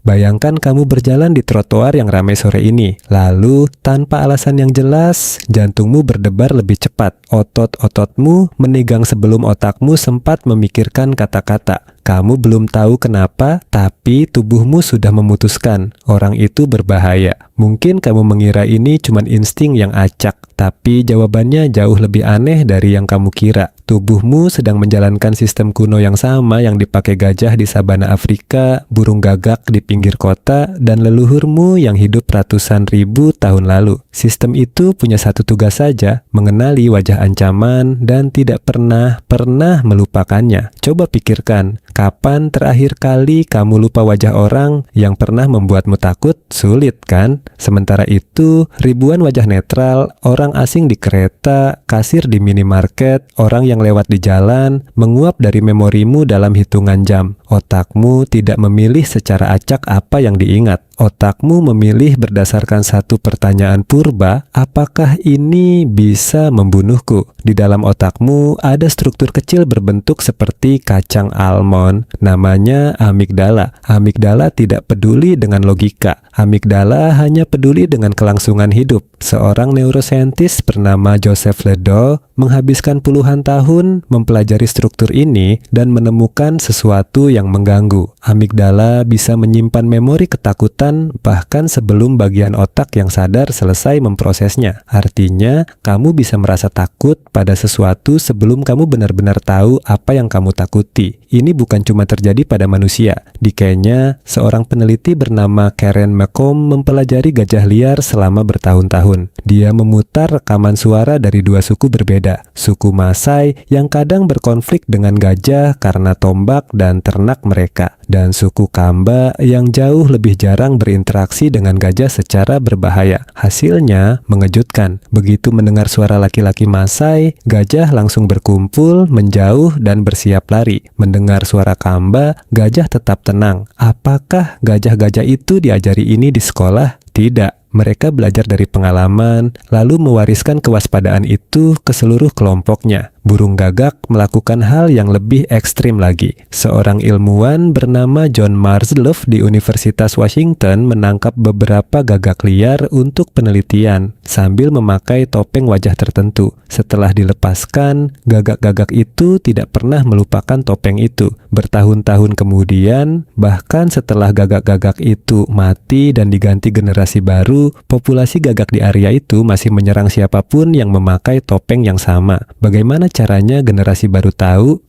Bayangkan kamu berjalan di trotoar yang ramai sore ini. Lalu, tanpa alasan yang jelas, jantungmu berdebar lebih cepat. Otot-ototmu menegang sebelum otakmu sempat memikirkan kata-kata. Kamu belum tahu kenapa, tapi tubuhmu sudah memutuskan orang itu berbahaya. Mungkin kamu mengira ini cuma insting yang acak, tapi jawabannya jauh lebih aneh dari yang kamu kira. Tubuhmu sedang menjalankan sistem kuno yang sama yang dipakai gajah di sabana Afrika, burung gagak di pinggir kota, dan leluhurmu yang hidup ratusan ribu tahun lalu. Sistem itu punya satu tugas saja, mengenali wajah ancaman dan tidak pernah melupakannya. Coba pikirkan, kapan terakhir kali kamu lupa wajah orang yang pernah membuatmu takut? Sulit kan? Sementara itu, ribuan wajah netral, orang asing di kereta, kasir di minimarket, orang yang lewat di jalan, menguap dari memorimu dalam hitungan jam. Otakmu tidak memilih secara acak apa yang diingat. Otakmu memilih berdasarkan satu pertanyaan purba, apakah ini bisa membunuhku? Di dalam otakmu ada struktur kecil berbentuk seperti kacang almond, namanya amigdala. Amigdala tidak peduli dengan logika. Amigdala hanya peduli dengan kelangsungan hidup. Seorang neurosaintis bernama Joseph Ledoux menghabiskan puluhan tahun mempelajari struktur ini dan menemukan sesuatu yang mengganggu. Amigdala bisa menyimpan memori ketakutan bahkan sebelum bagian otak yang sadar selesai memprosesnya. Artinya, kamu bisa merasa takut pada sesuatu sebelum kamu benar-benar tahu apa yang kamu takuti. Ini bukan cuma terjadi pada manusia. Di Kenya, seorang peneliti bernama Karen McComb mempelajari gajah liar selama bertahun-tahun. Dia memutar rekaman suara dari dua suku berbeda. Suku Masai yang kadang berkonflik dengan gajah karena tombak dan ternak mereka, dan suku Kamba yang jauh lebih jarang berinteraksi dengan gajah secara berbahaya. Hasilnya mengejutkan. Begitu mendengar suara laki-laki Masai, gajah langsung berkumpul, menjauh, dan bersiap lari. Mendengar suara Kamba, gajah tetap tenang. Apakah gajah-gajah itu diajari ini di sekolah? Tidak. Mereka belajar dari pengalaman, lalu mewariskan kewaspadaan itu ke seluruh kelompoknya. Burung gagak melakukan hal yang lebih ekstrim lagi. Seorang ilmuwan bernama John Marsdorf di Universitas Washington menangkap beberapa gagak liar untuk penelitian sambil memakai topeng wajah tertentu. Setelah dilepaskan, gagak-gagak itu tidak pernah melupakan topeng itu. Bertahun-tahun kemudian, bahkan setelah gagak-gagak itu mati dan diganti generasi baru, populasi gagak di area itu masih menyerang siapapun yang memakai topeng yang sama. Bagaimana caranya generasi baru tahu?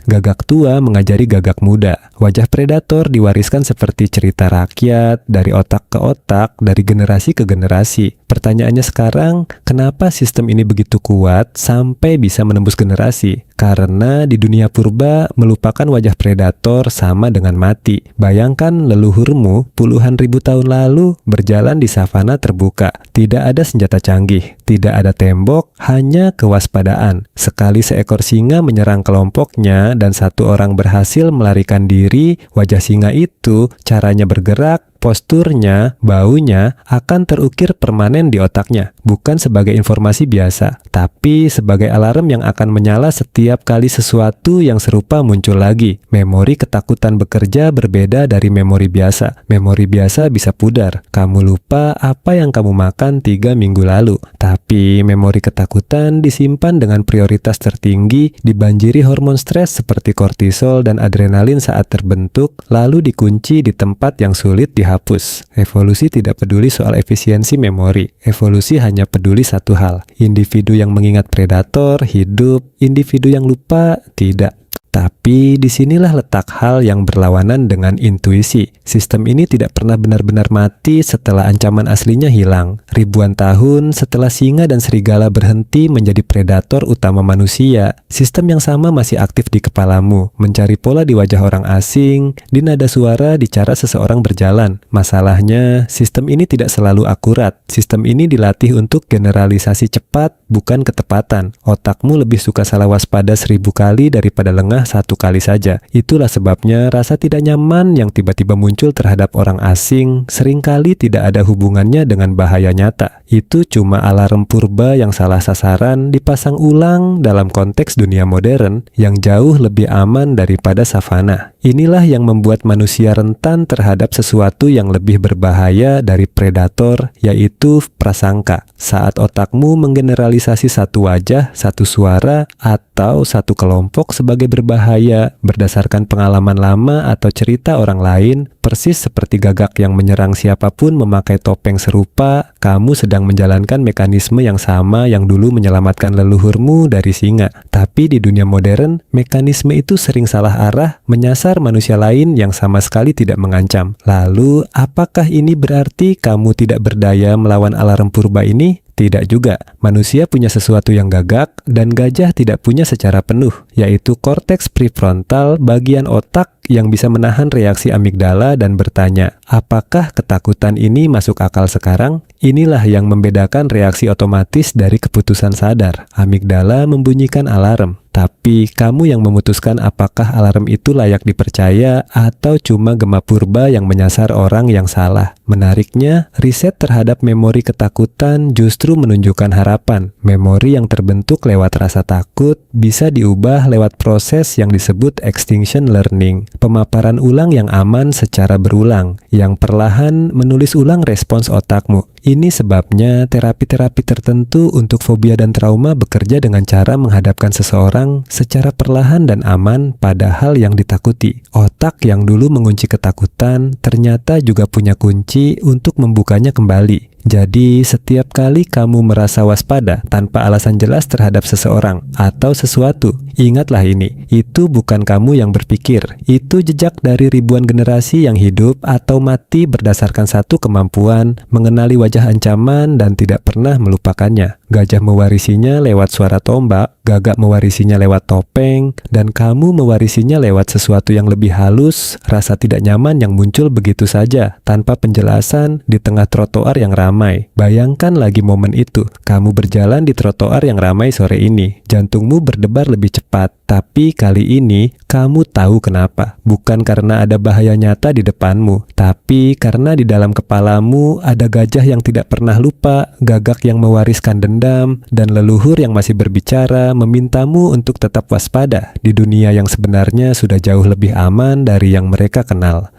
Gagak tua mengajari gagak muda. Wajah predator diwariskan seperti cerita rakyat, dari otak ke otak, dari generasi ke generasi. Pertanyaannya sekarang, kenapa sistem ini begitu kuat sampai bisa menembus generasi? Karena di dunia purba, melupakan wajah predator sama dengan mati. Bayangkan leluhurmu puluhan ribu tahun lalu berjalan di savana terbuka. Tidak ada senjata canggih, tidak ada tembok, hanya kewaspadaan. Sekali seekor singa menyerang kelompoknya dan satu orang berhasil melarikan diri, wajah singa itu, caranya bergerak, posturnya, baunya akan terukir permanen di otaknya, bukan sebagai informasi biasa, tapi sebagai alarm yang akan menyala setiap kali sesuatu yang serupa muncul lagi. Memori ketakutan bekerja berbeda dari memori biasa. Memori biasa bisa pudar. Kamu lupa apa yang kamu makan 3 minggu lalu, tapi memori ketakutan disimpan dengan prioritas tertinggi, dibanjiri hormon stres seperti kortisol dan adrenalin saat terbentuk, lalu dikunci di tempat yang sulit dihapus. Evolusi tidak peduli soal efisiensi memori. Evolusi hanya peduli satu hal. Individu yang mengingat predator hidup, individu yang lupa tidak. Tapi disinilah letak hal yang berlawanan dengan intuisi. Sistem ini tidak pernah benar-benar mati setelah ancaman aslinya hilang. Ribuan tahun setelah singa dan serigala berhenti menjadi predator utama manusia, sistem yang sama masih aktif di kepalamu, mencari pola di wajah orang asing, di nada suara di cara seseorang berjalan. Masalahnya, sistem ini tidak selalu akurat. Sistem ini dilatih untuk generalisasi cepat bukan ketepatan. Otakmu lebih suka salah waspada 1000 kali daripada lengah 1 kali saja. Itulah sebabnya rasa tidak nyaman yang tiba-tiba muncul terhadap orang asing seringkali tidak ada hubungannya dengan bahaya nyata. Itu cuma alarm purba yang salah sasaran dipasang ulang dalam konteks dunia modern yang jauh lebih aman daripada savana. Inilah yang membuat manusia rentan terhadap sesuatu yang lebih berbahaya dari predator, yaitu prasangka. Saat otakmu menggeneralisasi satu wajah, satu suara, atau satu kelompok sebagai berbahaya berdasarkan pengalaman lama atau cerita orang lain, persis seperti gagak yang menyerang siapapun memakai topeng serupa, kamu sedang menjalankan mekanisme yang sama yang dulu menyelamatkan leluhurmu dari singa. Tapi di dunia modern, mekanisme itu sering salah arah, menyasar manusia lain yang sama sekali tidak mengancam. Lalu, apakah ini berarti kamu tidak berdaya melawan alarm purba ini? Tidak juga. Manusia punya sesuatu yang gagak dan gajah tidak punya secara penuh, yaitu korteks prefrontal, bagian otak yang bisa menahan reaksi amigdala dan bertanya, apakah ketakutan ini masuk akal sekarang? Inilah yang membedakan reaksi otomatis dari keputusan sadar. Amigdala membunyikan alarm, tapi kamu yang memutuskan apakah alarm itu layak dipercaya atau cuma gema purba yang menyasar orang yang salah. Menariknya, riset terhadap memori ketakutan justru menunjukkan harapan. Memori yang terbentuk lewat rasa takut bisa diubah lewat proses yang disebut extinction learning, pemaparan ulang yang aman secara berulang, yang perlahan menulis ulang respons otakmu. Ini sebabnya terapi-terapi tertentu untuk fobia dan trauma bekerja dengan cara menghadapkan seseorang secara perlahan dan aman pada hal yang ditakuti. Otak yang dulu mengunci ketakutan ternyata juga punya kunci untuk membukanya kembali. Jadi, setiap kali kamu merasa waspada tanpa alasan jelas terhadap seseorang atau sesuatu, ingatlah ini, itu bukan kamu yang berpikir. Itu jejak dari ribuan generasi yang hidup atau mati berdasarkan satu kemampuan, mengenali wajah ancaman dan tidak pernah melupakannya. Gajah mewarisinya lewat suara tombak, gagak mewarisinya lewat topeng, dan kamu mewarisinya lewat sesuatu yang lebih halus, rasa tidak nyaman yang muncul begitu saja, tanpa penjelasan di tengah trotoar yang ramai. Bayangkan lagi momen itu, kamu berjalan di trotoar yang ramai sore ini, jantungmu berdebar lebih cepat, tapi kali ini kamu tahu kenapa. Bukan karena ada bahaya nyata di depanmu, tapi karena di dalam kepalamu ada gajah yang tidak pernah lupa, gagak yang mewariskan dendam, dan leluhur yang masih berbicara memintamu untuk tetap waspada di dunia yang sebenarnya sudah jauh lebih aman dari yang mereka kenal.